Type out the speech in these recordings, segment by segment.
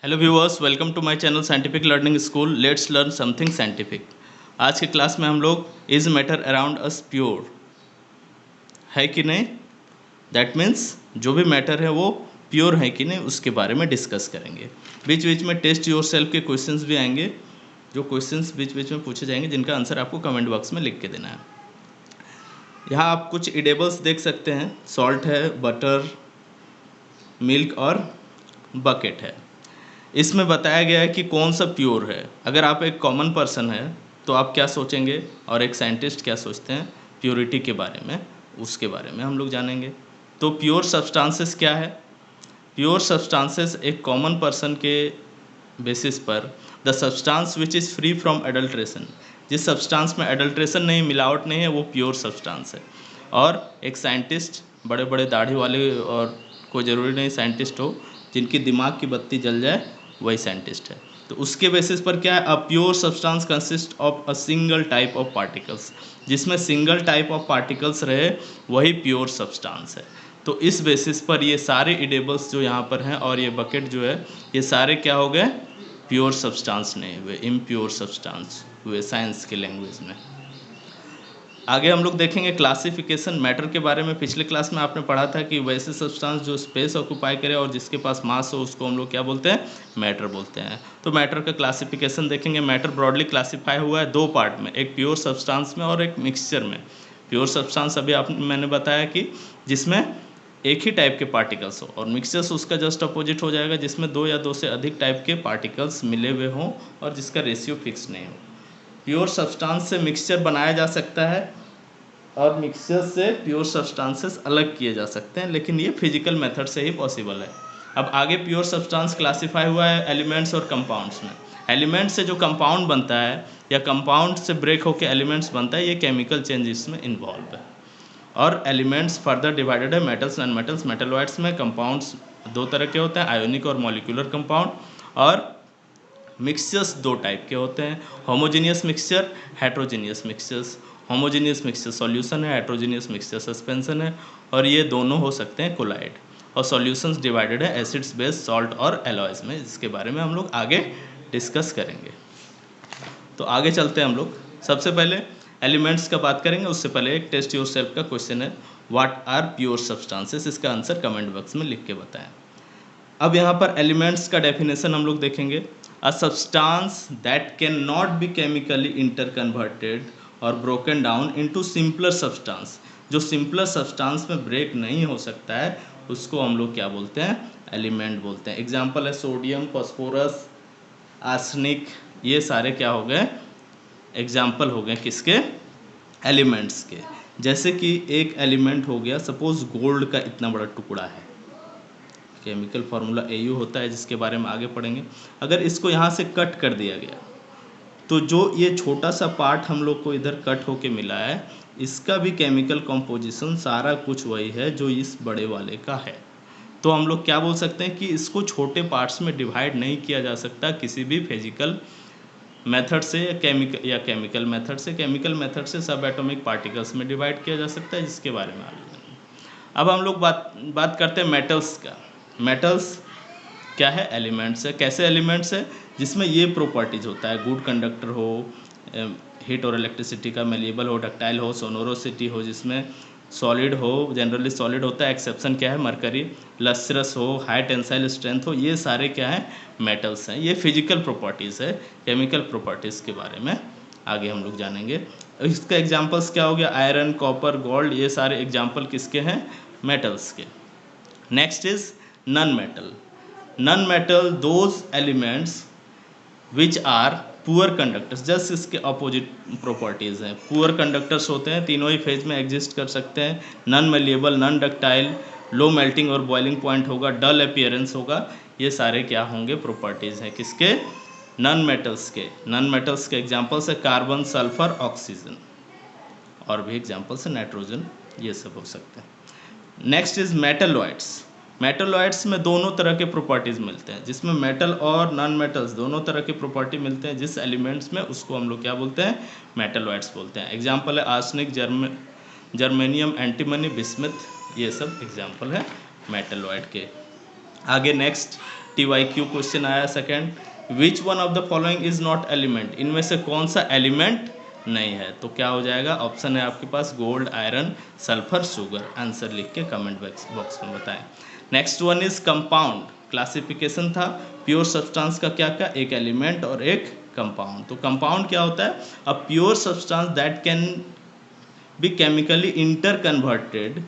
Hello viewers, welcome to my channel scientific learning school. Let's learn something scientific. आज के class में हम लोग is matter around us pure है कि नहीं, दैट मीन्स जो भी मैटर है वो प्योर है कि नहीं उसके बारे में डिस्कस करेंगे। बीच बीच में टेस्ट योर सेल्फ के क्वेश्चंस भी आएंगे, जो क्वेश्चंस बीच बीच में पूछे जाएंगे जिनका आंसर आपको कमेंट बॉक्स में लिख के देना है। यहाँ आप कुछ इडेबल्स देख सकते हैं, सॉल्ट है, बटर, मिल्क और बकेट है। इसमें बताया गया है कि कौन सा प्योर है। अगर आप एक कॉमन पर्सन है तो आप क्या सोचेंगे और एक साइंटिस्ट क्या सोचते हैं प्योरिटी के बारे में, उसके बारे में हम लोग जानेंगे। तो प्योर सब्सटेंसेस क्या है? प्योर सब्सटेंसेस एक कॉमन पर्सन के बेसिस पर the substance which is free from adulteration, जिस सब्सटेंस में एडल्ट्रेशन नहीं, मिलावट नहीं है, वो प्योर सब्सटेंस है। और एक साइंटिस्ट, बड़े बड़े दाढ़ी वाले, और कोई ज़रूरी नहीं साइंटिस्ट हो, जिनकी दिमाग की बत्ती जल जाए वही साइंटिस्ट है। तो उसके बेसिस पर क्या है, a pure substance consist of a single type of particles, जिसमें सिंगल टाइप ऑफ पार्टिकल्स रहे वही प्योर सब्सटेंस है। तो इस बेसिस पर ये सारे इडेबल्स जो यहाँ पर हैं और ये बकेट जो है, ये सारे क्या हो गए, प्योर सब्सटेंस नहीं हुए, इम्प्योर सब्सटेंस हुए साइंस के लैंग्वेज में। आगे हम लोग देखेंगे क्लासिफिकेशन मैटर के बारे में। पिछले क्लास में आपने पढ़ा था कि वैसे सब्सटेंस जो स्पेस ऑक्यूपाई करे और जिसके पास मास हो उसको हम लोग क्या बोलते हैं, मैटर बोलते हैं। तो मैटर का क्लासिफिकेशन देखेंगे। मैटर ब्रॉडली क्लासीफाई हुआ है दो पार्ट में, एक प्योर सब्सटेंस में और एक मिक्सचर में। प्योर सब्सटेंस अभी मैंने बताया कि जिसमें एक ही टाइप के पार्टिकल्स हो, और मिक्सचर्स उसका जस्ट अपोजिट हो जाएगा, जिसमें दो या दो से अधिक टाइप के पार्टिकल्स मिले हुए हों और जिसका रेशियो फिक्स नहीं हो। प्योर सब्सटेंस से मिक्सचर बनाया जा सकता है और मिक्सचर से प्योर सब्सटेंसेस अलग किए जा सकते हैं, लेकिन ये फिजिकल मेथड से ही पॉसिबल है। अब आगे प्योर सब्सटेंस क्लासीफाई हुआ है एलिमेंट्स और कंपाउंड्स में। एलिमेंट से जो कंपाउंड बनता है या कंपाउंड से ब्रेक होकर एलिमेंट्स बनता है, ये केमिकल चेंज इसमें इन्वॉल्व है। और एलिमेंट्स फर्दर डिवाइडेड है मेटल्स एंड मेटल्स। मेटलॉइड्स में कंपाउंड्स दो तरह के होते हैं, आयोनिक और मॉलिक्यूलर कंपाउंड। और मिक्सचर्स दो टाइप के होते हैं, homogeneous mixture, heterogeneous mixtures. Homogeneous mixture solution है, हेट्रोजेनियस मिक्सचर सस्पेंशन है, और ये दोनों हो सकते हैं कोलाइड। और सॉल्यूशंस डिवाइडेड है एसिड्स, बेस, सॉल्ट और एलॉयज में, जिसके बारे में हम लोग आगे डिस्कस करेंगे। तो आगे चलते हैं हम लोग। सबसे पहले एलिमेंट्स का बात करेंगे, उससे पहले एक टेस्ट योर सेल्फ का क्वेश्चन है, व्हाट आर प्योर सब्सटेंसेस। इसका आंसर कमेंट बॉक्स में लिख के बताएं। अब यहाँ पर एलिमेंट्स का डेफिनेशन हम लोग देखेंगे। A substance that can not be chemically interconverted और broken down into simpler substance, जो सिंपलर सब्सटेंस में ब्रेक नहीं हो सकता है उसको हम लोग क्या बोलते हैं, एलिमेंट बोलते हैं। एग्जाम्पल है सोडियम, फॉस्फोरस, आर्सेनिक, ये सारे क्या हो गए, एग्जाम्पल हो गए किसके, एलिमेंट्स के। जैसे कि एक एलिमेंट हो गया, सपोज गोल्ड का इतना बड़ा टुकड़ा है, केमिकल फार्मूला AU होता है जिसके बारे में आगे पढ़ेंगे। अगर इसको यहाँ से कट कर दिया गया तो जो ये छोटा सा पार्ट हम लोग को इधर कट होके मिला है, इसका भी केमिकल कंपोजिशन सारा कुछ वही है जो इस बड़े वाले का है। तो हम लोग क्या बोल सकते हैं कि इसको छोटे पार्ट्स में डिवाइड नहीं किया जा सकता किसी भी फिजिकल मेथड से या केमिकल मेथड से। केमिकल मेथड से सब एटॉमिक पार्टिकल्स में डिवाइड किया जा सकता है, जिसके बारे में आगे। अब हम लोग बात करते हैं मेटल्स का। मेटल्स क्या है, एलिमेंट्स है। कैसे एलिमेंट्स है, जिसमें ये प्रॉपर्टीज होता है, गुड कंडक्टर हो, हीट और इलेक्ट्रिसिटी का, मेलिएबल हो, डक्टाइल हो, सोनोरोसिटी हो, जिसमें सॉलिड हो, जनरली सॉलिड होता है, एक्सेप्शन क्या है मरकरी, लस्ट्रस हो, हाई टेंसाइल स्ट्रेंथ हो, ये सारे क्या है, मेटल्स हैं। ये फिजिकल प्रॉपर्टीज़ है। केमिकल प्रॉपर्टीज़ के बारे में आगे हम लोग जानेंगे। इसका एग्जांपल्स क्या हो गया, आयरन, कॉपर, गोल्ड, ये सारे एग्जांपल किसके हैं, मेटल्स के। Next is non metal. Non metal those elements which are poor conductors, just इसके अपोजिट प्रॉपर्टीज़ हैं। पुअर कंडक्टर्स होते हैं, तीनों ही फेज में एग्जिस्ट कर सकते हैं। Non malleable, non ductile, low melting और बॉइलिंग पॉइंट होगा, डल अपीयरेंस होगा। ये सारे क्या होंगे, प्रॉपर्टीज़ हैं किसके, नॉन मेटल्स के। नॉन मेटल्स के एग्जांपल्स है कार्बन, सल्फर, ऑक्सीजन, और भी एग्जांपल्स है नाइट्रोजन, ये सब हो सकते हैं। Next is metalloids. मेटलॉइड्स में दोनों तरह के प्रॉपर्टीज़ मिलते हैं, जिसमें मेटल और नॉन मेटल्स दोनों तरह के प्रॉपर्टी मिलते हैं जिस एलिमेंट्स में, उसको हम लोग क्या बोलते हैं, मेटलॉइड्स बोलते हैं। एग्जांपल है आर्सेनिक, जर्मेनियम, एंटीमनी, बिस्मथ, ये सब एग्जांपल है मेटलॉइड के। आगे नेक्स्ट TYQ क्वेश्चन आया second, which one of the following is not element, इनमें से कौन सा एलिमेंट नहीं है, तो क्या हो जाएगा, ऑप्शन है आपके पास gold, iron, sulphur, sugar. Answer लिख के कमेंट बॉक्स में बताएं। Next one is compound, classification था प्योर सब्सटेंस का, क्या क्या, एक एलिमेंट और एक कंपाउंड। तो कंपाउंड क्या होता है, a pure substance that can be chemically interconverted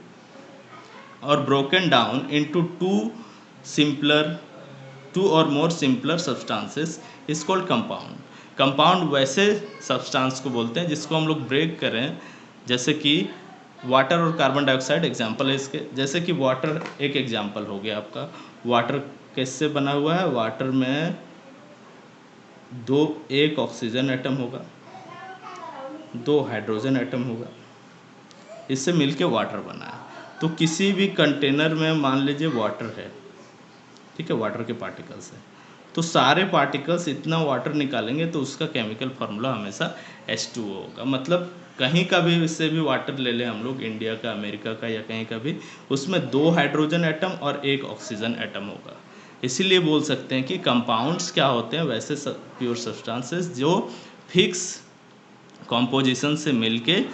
और ब्रोकन डाउन इनटू टू और more simpler substances is called compound. Compound वैसे सब्सटेंस को बोलते हैं जिसको हम लोग ब्रेक करें, जैसे कि वाटर और कार्बन डाइऑक्साइड एग्जाम्पल है इसके। जैसे कि वाटर एक एग्जाम्पल हो गया आपका, वाटर कैसे बना हुआ है, वाटर में एक ऑक्सीजन एटम होगा, 2 हाइड्रोजन एटम होगा, इससे मिलके वाटर बना है। तो किसी भी कंटेनर में मान लीजिए वाटर है, ठीक है, वाटर के पार्टिकल्स है, तो सारे पार्टिकल्स इतना वाटर निकालेंगे तो उसका केमिकल फार्मूला हमेशा H2O होगा। मतलब कहीं का भी इससे भी वाटर ले लें हम लोग, इंडिया का, अमेरिका का या कहीं का भी, उसमें 2 हाइड्रोजन एटम और 1 ऑक्सीजन एटम होगा। इसीलिए बोल सकते हैं कि कंपाउंड्स क्या होते हैं, वैसे प्योर सब्सटेंसेस जो फिक्स कॉम्पोजिशन से मिलके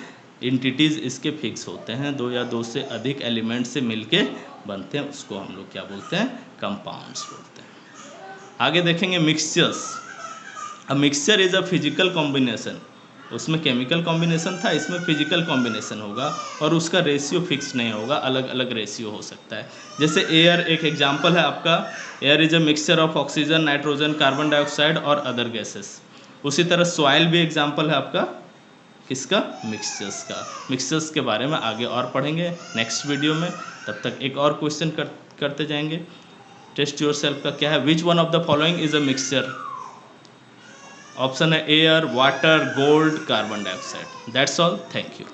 इंटिटीज़ इसके फिक्स होते हैं, 2 या 2 से अधिक एलिमेंट से मिलके बनते हैं, उसको हम लोग क्या बोलते हैं, कंपाउंड्स बोलते हैं। आगे देखेंगे mixtures. A mixture is a physical combination, उसमें केमिकल कॉम्बिनेशन था, इसमें फिजिकल कॉम्बिनेशन होगा और उसका रेशियो फिक्स नहीं होगा, अलग अलग रेशियो हो सकता है। जैसे एयर एक एग्जांपल है आपका, air is a mixture of oxygen, nitrogen, carbon dioxide और अदर गैसेस। उसी तरह सॉइल भी एग्जांपल है आपका किसका, मिक्सचर्स का। मिक्सचर्स के बारे में आगे और पढ़ेंगे नेक्स्ट वीडियो में, तब तक एक और क्वेश्चन करते जाएंगे। टेस्ट योर सेल्फ का क्या है, which one of the following is a mixture, option है air, water, gold, carbon dioxide. That's all, thank you.